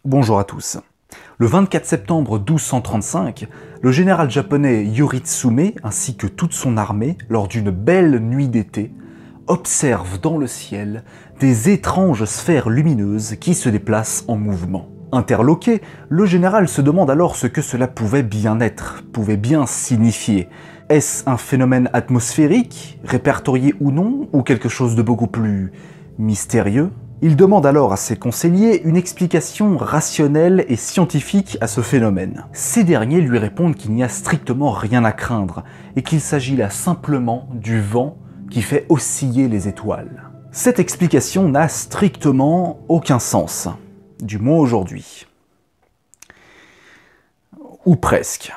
Bonjour à tous. Le 24 septembre 1235, le général japonais Yoritsume ainsi que toute son armée, lors d'une belle nuit d'été, observent dans le ciel des étranges sphères lumineuses qui se déplacent en mouvement. Interloqué, le général se demande alors ce que cela pouvait bien être, pouvait bien signifier. Est-ce un phénomène atmosphérique, répertorié ou non, ou quelque chose de beaucoup plus mystérieux ? Il demande alors à ses conseillers une explication rationnelle et scientifique à ce phénomène. Ces derniers lui répondent qu'il n'y a strictement rien à craindre et qu'il s'agit là simplement du vent qui fait osciller les étoiles. Cette explication n'a strictement aucun sens, du moins aujourd'hui. Ou presque.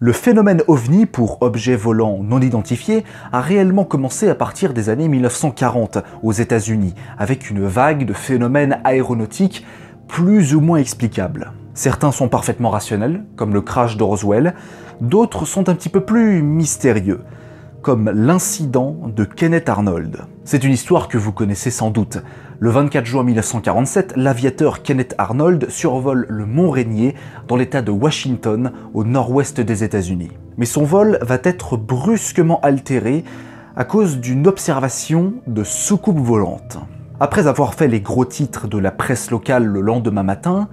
Le phénomène OVNI, pour objet volant non identifié, a réellement commencé à partir des années 1940 aux États-Unis, avec une vague de phénomènes aéronautiques plus ou moins explicables. Certains sont parfaitement rationnels, comme le crash de Roswell, d'autres sont un petit peu plus mystérieux, comme l'incident de Kenneth Arnold. C'est une histoire que vous connaissez sans doute. Le 24 juin 1947, l'aviateur Kenneth Arnold survole le mont Rainier dans l'état de Washington, au nord-ouest des États-Unis. Mais son vol va être brusquement altéré à cause d'une observation de soucoupe volante. Après avoir fait les gros titres de la presse locale le lendemain matin,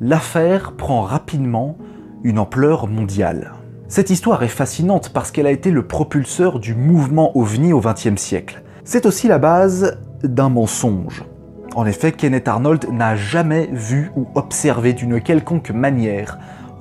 l'affaire prend rapidement une ampleur mondiale. Cette histoire est fascinante parce qu'elle a été le propulseur du mouvement OVNI au XXe siècle. C'est aussi la base d'un mensonge. En effet, Kenneth Arnold n'a jamais vu ou observé d'une quelconque manière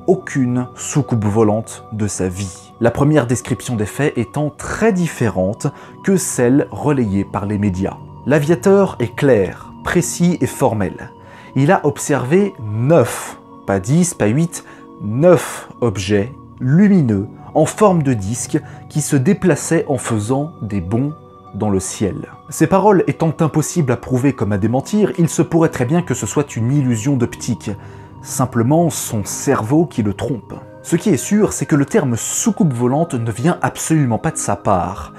aucune soucoupe volante de sa vie. La première description des faits étant très différente que celle relayée par les médias. L'aviateur est clair, précis et formel. Il a observé 9, pas 10, pas 8, 9 objets lumineux en forme de disque qui se déplaçaient en faisant des bonds dans le ciel. Ces paroles étant impossibles à prouver comme à démentir, il se pourrait très bien que ce soit une illusion d'optique, simplement son cerveau qui le trompe. Ce qui est sûr, c'est que le terme soucoupe volante ne vient absolument pas de sa part.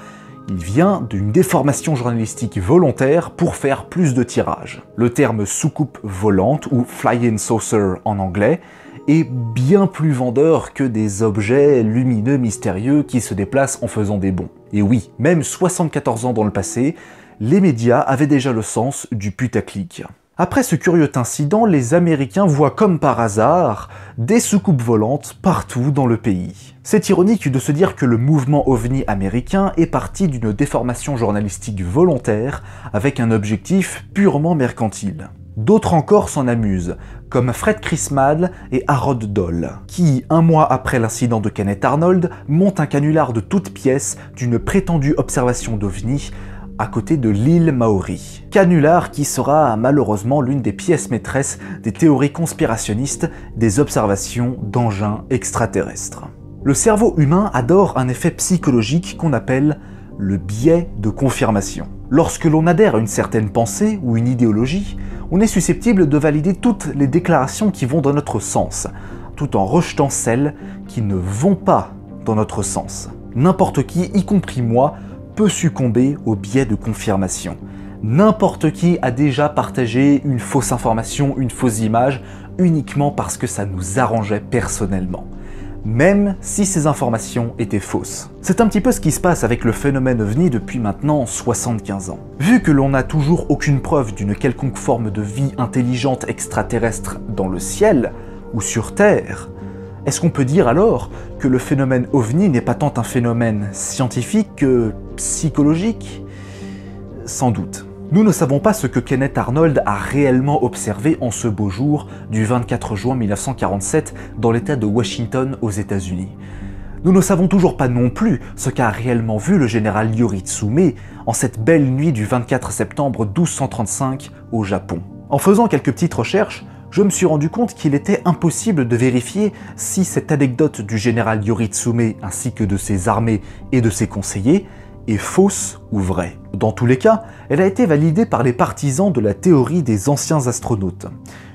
Il vient d'une déformation journalistique volontaire pour faire plus de tirage. Le terme soucoupe volante, ou flying saucer en anglais, est bien plus vendeur que des objets lumineux mystérieux qui se déplacent en faisant des bonds. Et oui, même 74 ans dans le passé, les médias avaient déjà le sens du putaclic. Après ce curieux incident, les Américains voient comme par hasard des soucoupes volantes partout dans le pays. C'est ironique de se dire que le mouvement OVNI américain est parti d'une déformation journalistique volontaire avec un objectif purement mercantile. D'autres encore s'en amusent, comme Fred Crismad et Harold Doll, qui, un mois après l'incident de Kenneth Arnold, montent un canular de toutes pièces d'une prétendue observation d'OVNI à côté de l'île Maori. Canular qui sera malheureusement l'une des pièces maîtresses des théories conspirationnistes des observations d'engins extraterrestres. Le cerveau humain adore un effet psychologique qu'on appelle le biais de confirmation. Lorsque l'on adhère à une certaine pensée ou une idéologie, on est susceptible de valider toutes les déclarations qui vont dans notre sens, tout en rejetant celles qui ne vont pas dans notre sens. N'importe qui, y compris moi, peut succomber au biais de confirmation. N'importe qui a déjà partagé une fausse information, une fausse image, uniquement parce que ça nous arrangeait personnellement, même si ces informations étaient fausses. C'est un petit peu ce qui se passe avec le phénomène OVNI depuis maintenant 75 ans. Vu que l'on n'a toujours aucune preuve d'une quelconque forme de vie intelligente extraterrestre dans le ciel ou sur Terre, est-ce qu'on peut dire alors que le phénomène OVNI n'est pas tant un phénomène scientifique que psychologique ? Sans doute. Nous ne savons pas ce que Kenneth Arnold a réellement observé en ce beau jour du 24 juin 1947 dans l'état de Washington aux États-Unis. Nous ne savons toujours pas non plus ce qu'a réellement vu le général Yoritsume en cette belle nuit du 24 septembre 1235 au Japon. En faisant quelques petites recherches, je me suis rendu compte qu'il était impossible de vérifier si cette anecdote du général Yoritsume ainsi que de ses armées et de ses conseillers est fausse ou vraie. Dans tous les cas, elle a été validée par les partisans de la théorie des anciens astronautes,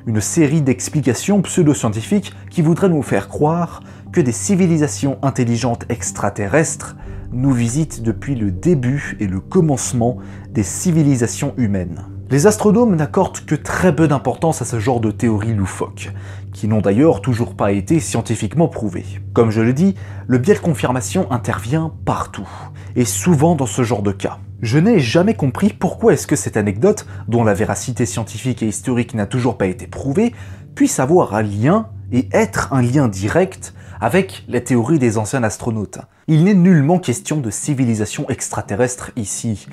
une série d'explications pseudo-scientifiques qui voudraient nous faire croire que des civilisations intelligentes extraterrestres nous visitent depuis le début et le commencement des civilisations humaines. Les astronomes n'accordent que très peu d'importance à ce genre de théories loufoques, qui n'ont d'ailleurs toujours pas été scientifiquement prouvées. Comme je le dis, le biais de confirmation intervient partout, et souvent dans ce genre de cas. Je n'ai jamais compris pourquoi est-ce que cette anecdote, dont la véracité scientifique et historique n'a toujours pas été prouvée, puisse avoir un lien, et être un lien direct, avec la théorie des anciens astronautes. Il n'est nullement question de civilisation extraterrestre ici.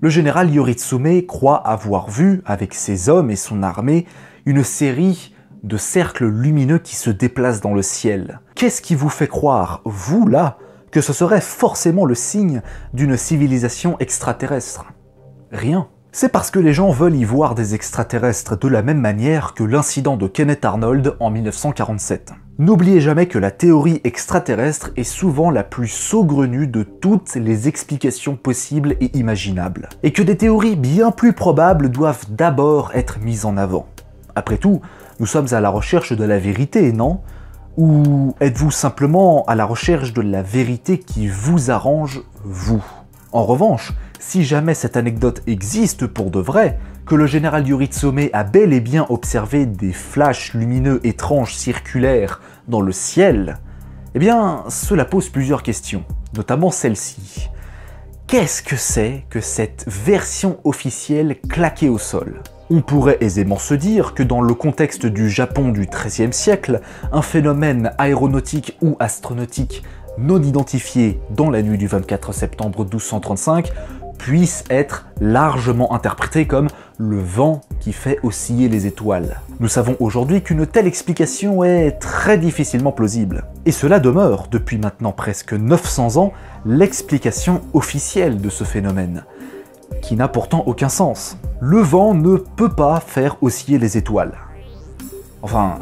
Le général Yoritsume croit avoir vu, avec ses hommes et son armée, une série de cercles lumineux qui se déplacent dans le ciel. Qu'est-ce qui vous fait croire, vous là, que ce serait forcément le signe d'une civilisation extraterrestre? Rien. C'est parce que les gens veulent y voir des extraterrestres de la même manière que l'incident de Kenneth Arnold en 1947. N'oubliez jamais que la théorie extraterrestre est souvent la plus saugrenue de toutes les explications possibles et imaginables, et que des théories bien plus probables doivent d'abord être mises en avant. Après tout, nous sommes à la recherche de la vérité, non? Ou êtes-vous simplement à la recherche de la vérité qui vous arrange, vous? En revanche, si jamais cette anecdote existe pour de vrai, que le général Yoritsume a bel et bien observé des flashs lumineux étranges circulaires dans le ciel, eh bien, cela pose plusieurs questions, notamment celle-ci. Qu'est-ce que c'est que cette version officielle claquée au sol? On pourrait aisément se dire que dans le contexte du Japon du XIIIe siècle, un phénomène aéronautique ou astronautique non identifié dans la nuit du 24 septembre 1235 puisse être largement interprété comme le vent qui fait osciller les étoiles. Nous savons aujourd'hui qu'une telle explication est très difficilement plausible. Et cela demeure, depuis maintenant presque 900 ans, l'explication officielle de ce phénomène, qui n'a pourtant aucun sens. Le vent ne peut pas faire osciller les étoiles. Enfin,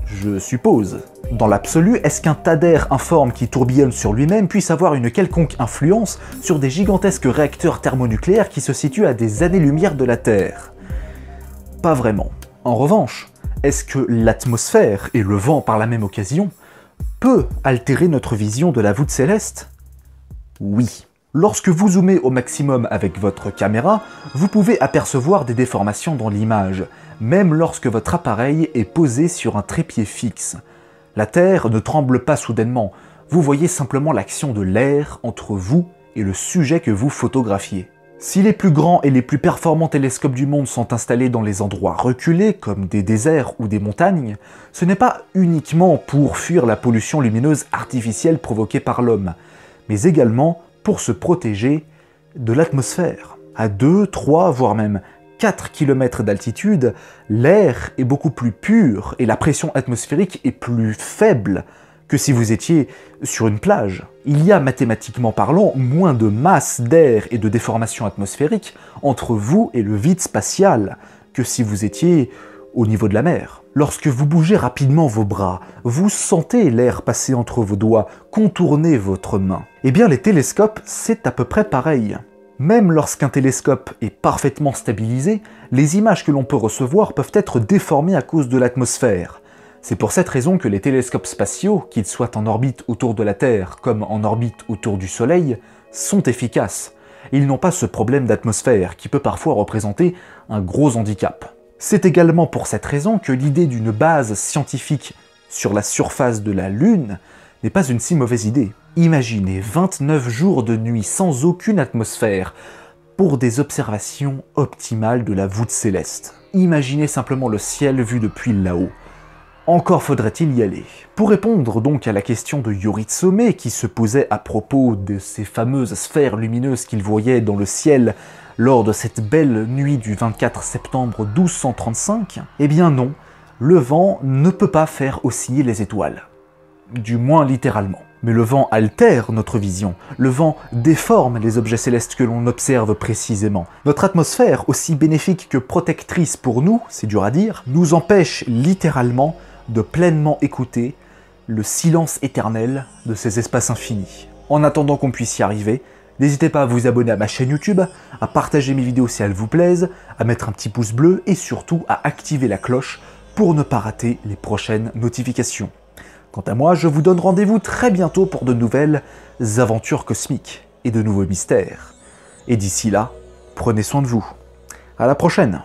je suppose. Dans l'absolu, est-ce qu'un tas d'air informe qui tourbillonne sur lui-même puisse avoir une quelconque influence sur des gigantesques réacteurs thermonucléaires qui se situent à des années-lumière de la Terre? Pas vraiment. En revanche, est-ce que l'atmosphère, et le vent par la même occasion, peut altérer notre vision de la voûte céleste? Oui. Lorsque vous zoomez au maximum avec votre caméra, vous pouvez apercevoir des déformations dans l'image, même lorsque votre appareil est posé sur un trépied fixe. La Terre ne tremble pas soudainement, vous voyez simplement l'action de l'air entre vous et le sujet que vous photographiez. Si les plus grands et les plus performants télescopes du monde sont installés dans les endroits reculés, comme des déserts ou des montagnes, ce n'est pas uniquement pour fuir la pollution lumineuse artificielle provoquée par l'homme, mais également pour se protéger de l'atmosphère. À 2, 3, voire même 4 km d'altitude, l'air est beaucoup plus pur et la pression atmosphérique est plus faible que si vous étiez sur une plage. Il y a mathématiquement parlant moins de masse d'air et de déformation atmosphérique entre vous et le vide spatial que si vous étiez au niveau de la mer. Lorsque vous bougez rapidement vos bras, vous sentez l'air passer entre vos doigts, contourner votre main. Eh bien les télescopes, c'est à peu près pareil. Même lorsqu'un télescope est parfaitement stabilisé, les images que l'on peut recevoir peuvent être déformées à cause de l'atmosphère. C'est pour cette raison que les télescopes spatiaux, qu'ils soient en orbite autour de la Terre comme en orbite autour du Soleil, sont efficaces. Ils n'ont pas ce problème d'atmosphère qui peut parfois représenter un gros handicap. C'est également pour cette raison que l'idée d'une base scientifique sur la surface de la Lune n'est pas une si mauvaise idée. Imaginez 29 jours de nuit sans aucune atmosphère pour des observations optimales de la voûte céleste. Imaginez simplement le ciel vu depuis là-haut. Encore faudrait-il y aller. Pour répondre donc à la question de Yoritsume qui se posait à propos de ces fameuses sphères lumineuses qu'il voyait dans le ciel lors de cette belle nuit du 24 septembre 1235, eh bien non, le vent ne peut pas faire osciller les étoiles. Du moins littéralement. Mais le vent altère notre vision, le vent déforme les objets célestes que l'on observe précisément. Notre atmosphère, aussi bénéfique que protectrice pour nous, c'est dur à dire, nous empêche littéralement de pleinement écouter le silence éternel de ces espaces infinis. En attendant qu'on puisse y arriver, n'hésitez pas à vous abonner à ma chaîne YouTube, à partager mes vidéos si elles vous plaisent, à mettre un petit pouce bleu et surtout à activer la cloche pour ne pas rater les prochaines notifications. Quant à moi, je vous donne rendez-vous très bientôt pour de nouvelles aventures cosmiques et de nouveaux mystères. Et d'ici là, prenez soin de vous. À la prochaine!